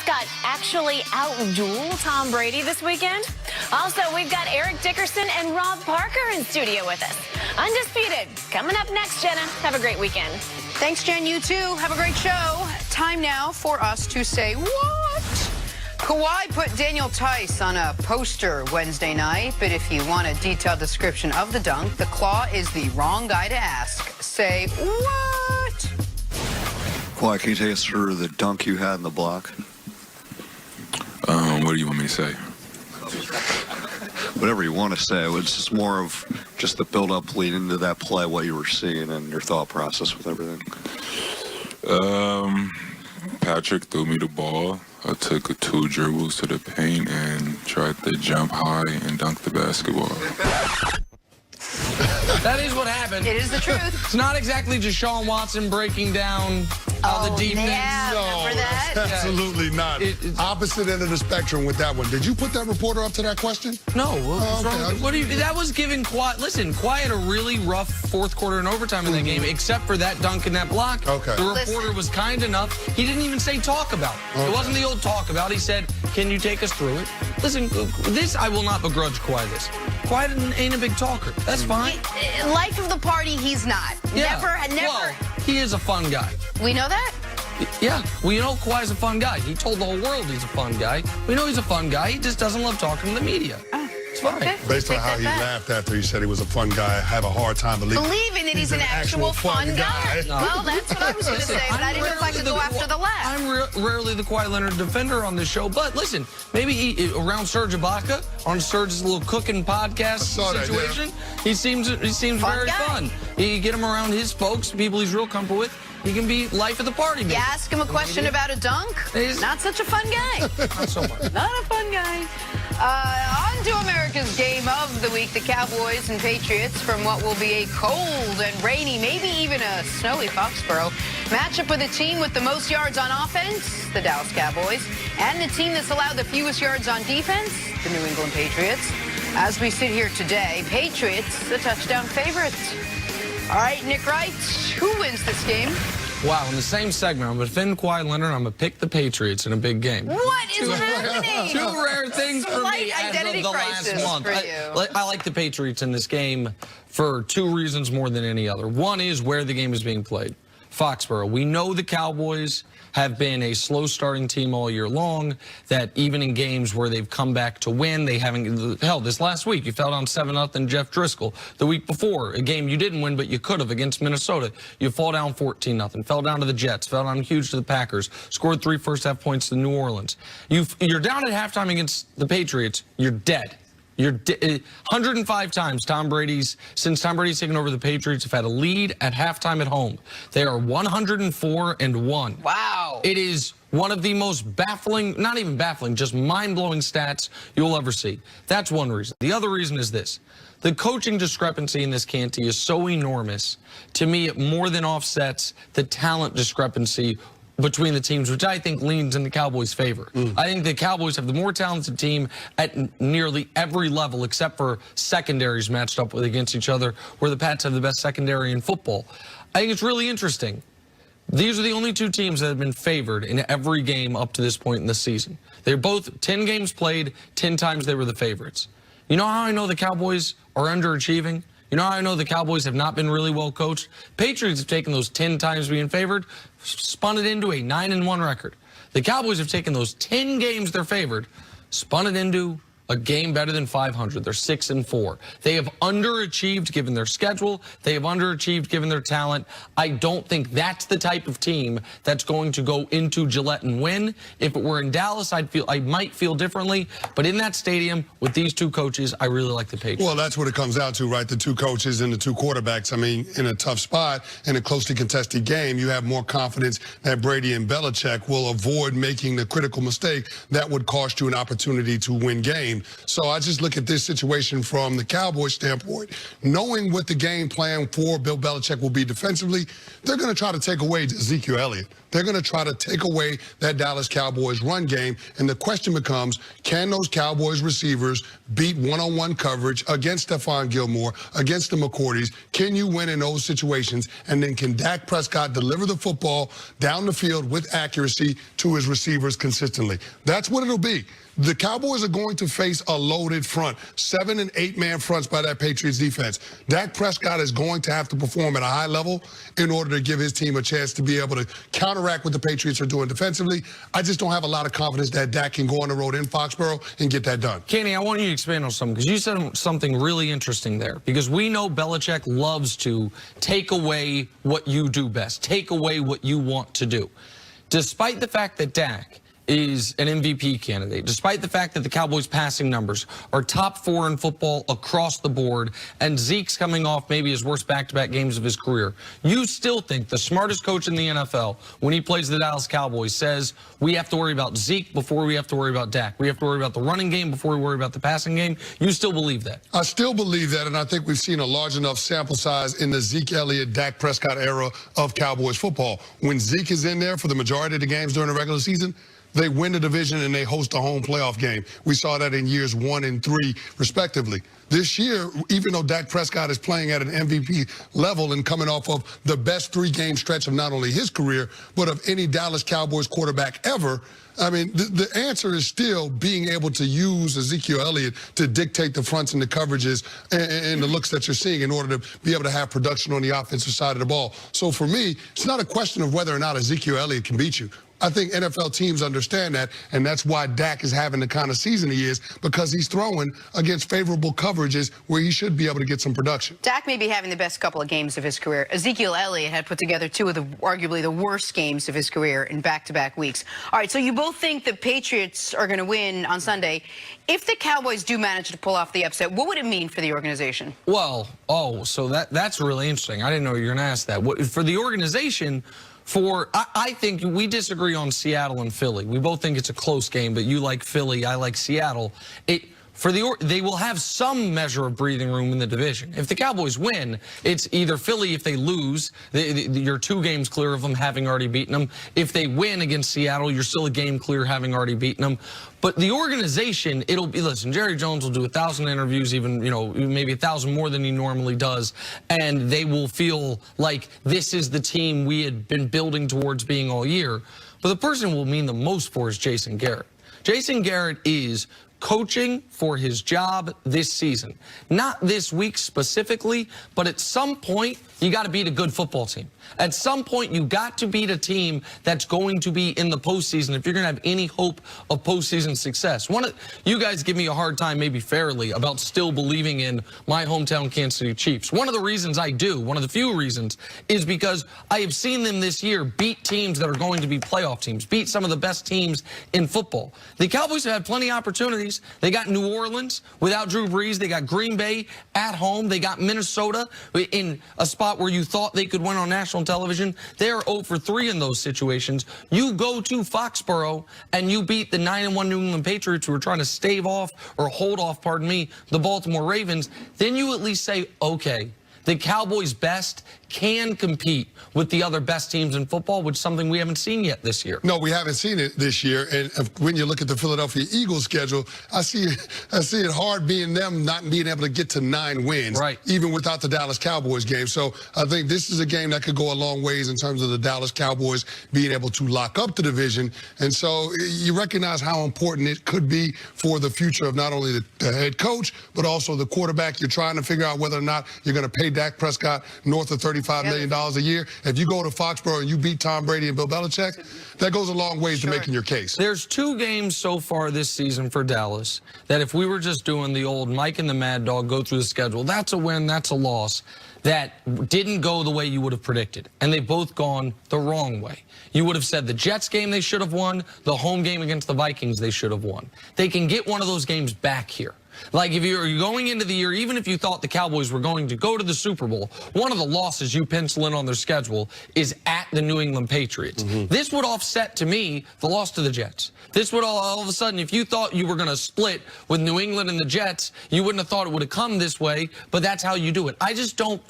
mascot actually outduel Tom Brady this weekend? Also, we've got Eric Dickerson and Rob Parker in studio with us. Undisputed, coming up next, Jenna. Have a great weekend. Thanks, Jen. You too. Have a great show. Time now for us to say what? Kawhi put Daniel Tice on a poster Wednesday night, but if you want a detailed description of the dunk, the Claw is the wrong guy to ask. Say what? Kawhi, can you take us through the dunk you had in the block? What do you want me to say? Whatever you want to say. It's just more of just the build-up lead into that play, what you were seeing and your thought process with everything. Patrick threw me the ball. I took 2 dribbles to the paint and tried to jump high and dunk the basketball. That is what happened. It is the truth. It's not exactly Deshaun Watson breaking down the defense. Yeah, remember that? Absolutely not. Opposite end of the spectrum with that one. Did you put that reporter up to that question? No. What's okay. wrong? What do you? That was given Kawhi. Listen, Kawhi had a really rough fourth quarter and overtime in that game, except for that dunk and that block. Okay. The reporter was kind enough. He didn't even say talk about. It wasn't the old talk about. He said, "Can you take us through it?" Listen, this I will not begrudge Kawhi this. Kawhi ain't a big talker. That's fine. Life of the party, he's not. Yeah. Never. Well, he is a fun guy. We know that? Yeah, well, you know Kawhi's a fun guy. He told the whole world he's a fun guy. We know he's a fun guy. He just doesn't love talking to the media. It's fine. Okay. Based on how he laughed after he said he was a fun guy, I have a hard time believing that he's an actual fun guy. No. Well, that's what I was going to say, but I didn't know if I could go after the laugh. I'm rarely the Kawhi Leonard defender on this show, but listen, maybe around Serge Ibaka, on Serge's little cooking podcast situation, he seems very fun. You get him around his folks, people he's real comfortable with, he can be life of the party. You ask him a question about a dunk, not such a fun guy. Not so much. Not a fun guy. On to America's game of the week, the Cowboys and Patriots from what will be a cold and rainy, maybe even a snowy Foxborough. Matchup with a team with the most yards on offense, the Dallas Cowboys, and the team that's allowed the fewest yards on defense, the New England Patriots. As we sit here today, Patriots, the touchdown favorites. All right, Nick Wright, who wins this game? Wow, in the same segment, I'm going to defend Kawhi Leonard, I'm going to pick the Patriots in a big game. What is happening? Two rare things for me as of the last month. I like the Patriots in this game for 2 reasons more than any other. One is where the game is being played. Foxborough. We know the Cowboys have been a slow-starting team all year long, that even in games where they've come back to win, they haven't... Hell, this last week, you fell down 7-0 Jeff Driscoll. The week before, a game you didn't win, but you could have against Minnesota. You fall down 14-0, fell down to the Jets, fell down huge to the Packers, scored 3 first-half points to New Orleans. You're down at halftime against the Patriots, you're dead. 105 times since Tom Brady's taken over the Patriots have had a lead at halftime at home. They are 104-1. Wow. It is one of the most baffling, not even baffling, just mind-blowing stats you'll ever see. That's one reason. The other reason is this. The coaching discrepancy in this Canty is so enormous. To me, it more than offsets the talent discrepancy between the teams, which I think leans in the Cowboys' favor. I think the Cowboys have the more talented team at nearly every level, except for secondaries matched up against each other, where the Pats have the best secondary in football. I think it's really interesting. These are the only 2 teams that have been favored in every game up to this point in the season. They're both 10 games played, 10 times they were the favorites. You know how I know the Cowboys are underachieving? You know how I know the Cowboys have not been really well coached? Patriots have taken those 10 times being favored, spun it into a 9-1 record. The Cowboys have taken those 10 games they're favored, spun it into a game better than 500. They're 6-4. They have underachieved given their schedule. They have underachieved given their talent. I don't think that's the type of team that's going to go into Gillette and win. If it were in Dallas, I might feel differently. But in that stadium with these 2 coaches, I really like the Patriots. Well, that's what it comes out to, right? The 2 coaches and the 2 quarterbacks. I mean, in a tough spot, in a closely contested game, you have more confidence that Brady and Belichick will avoid making the critical mistake that would cost you an opportunity to win games. game. So I just look at this situation from the Cowboys standpoint. Knowing what the game plan for Bill Belichick will be defensively, they're going to try to take away Ezekiel Elliott. They're going to try to take away that Dallas Cowboys run game. And the question becomes, can those Cowboys receivers beat one-on-one coverage against Stephon Gilmore, against the McCourties? Can you win in those situations? And then can Dak Prescott deliver the football down the field with accuracy to his receivers consistently? That's what it'll be. The Cowboys are going to face a loaded front, 7- and 8-man fronts by that Patriots defense. Dak Prescott is going to have to perform at a high level in order to give his team a chance to be able to counteract what the Patriots are doing defensively. I just don't have a lot of confidence that Dak can go on the road in Foxborough and get that done. Kenny, I want you to expand on something, because you said something really interesting there, because we know Belichick loves to take away what you do best, take away what you want to do. Despite the fact that Dak is an MVP candidate, despite the fact that the Cowboys' passing numbers are top 4 in football across the board, and Zeke's coming off maybe his worst back-to-back games of his career, you still think the smartest coach in the NFL, when he plays the Dallas Cowboys, says we have to worry about Zeke before we have to worry about Dak. We have to worry about the running game before we worry about the passing game. You still believe that? I still believe that, and I think we've seen a large enough sample size in the Zeke Elliott, Dak Prescott era of Cowboys football. When Zeke is in there for the majority of the games during the regular season, they win the division and they host a home playoff game. We saw that in years 1 and 3, respectively. This year, even though Dak Prescott is playing at an MVP level and coming off of the best 3-game stretch of not only his career, but of any Dallas Cowboys quarterback ever, I mean, the answer is still being able to use Ezekiel Elliott to dictate the fronts and the coverages and the looks that you're seeing in order to be able to have production on the offensive side of the ball. So for me, it's not a question of whether or not Ezekiel Elliott can beat you. I think NFL teams understand that, and that's why Dak is having the kind of season he is, because he's throwing against favorable coverages where he should be able to get some production. Dak may be having the best couple of games of his career. Ezekiel Elliott had put together 2 of the arguably the worst games of his career in back-to-back weeks. All right, so you both think the Patriots are going to win on Sunday. If the Cowboys do manage to pull off the upset, what would it mean for the organization? Well, so that's really interesting. I didn't know you were going to ask that. For the organization, I think we disagree on Seattle and Philly. We both think it's a close game, but you like Philly, I like Seattle. They will have some measure of breathing room in the division. If the Cowboys win, it's either Philly. If they lose, you're 2 games clear of them having already beaten them. If they win against Seattle, you're still a game clear having already beaten them. But the organization, it'll be, listen, Jerry Jones will do 1,000 interviews, even, maybe 1,000 more than he normally does, and they will feel like this is the team we had been building towards being all year. But the person will mean the most for is Jason Garrett. Jason Garrett is coaching for his job this season. Not this week specifically, but at some point, you got to beat a good football team. At some point, you got to beat a team that's going to be in the postseason if you're going to have any hope of postseason success. You guys give me a hard time, maybe fairly, about still believing in my hometown Kansas City Chiefs. One of the reasons I do, one of the few reasons, is because I have seen them this year beat teams that are going to be playoff teams, beat some of the best teams in football. The Cowboys have had plenty of opportunities. They got New Orleans without Drew Brees. They got Green Bay at home. They got Minnesota in a spot where you thought they could win on national television. They're 0 for 3 in those situations. You go to Foxborough and you beat the 9-1 New England Patriots, who are trying to stave off or hold off, pardon me, the Baltimore Ravens. Then you at least say, okay, the Cowboys' best can compete with the other best teams in football, which is something we haven't seen yet this year. No, we haven't seen it this year. And when you look at the Philadelphia Eagles schedule, I see it hard being them not being able to get to 9 wins, right, even without the Dallas Cowboys game. So I think this is a game that could go a long ways in terms of the Dallas Cowboys being able to lock up the division. And so you recognize how important it could be for the future of not only the head coach, but also the quarterback. You're trying to figure out whether or not you're going to pay Dak Prescott north of $35 million a year. If you go to Foxborough and you beat Tom Brady and Bill Belichick, that goes a long way to making your case. There's 2 games so far this season for Dallas that if we were just doing the old Mike and the Mad Dog go through the schedule, that's a win, that's a loss, that didn't go the way you would have predicted. And they've both gone the wrong way. You would have said the Jets game they should have won, the home game against the Vikings they should have won. They can get one of those games back here. Like, if you're going into the year, even if you thought the Cowboys were going to go to the Super Bowl, one of the losses you pencil in on their schedule is at the New England Patriots. This would offset, to me, the loss to the Jets. This would all of a sudden, if you thought you were going to split with New England and the Jets, you wouldn't have thought it would have come this way, but that's how you do it. I just don't.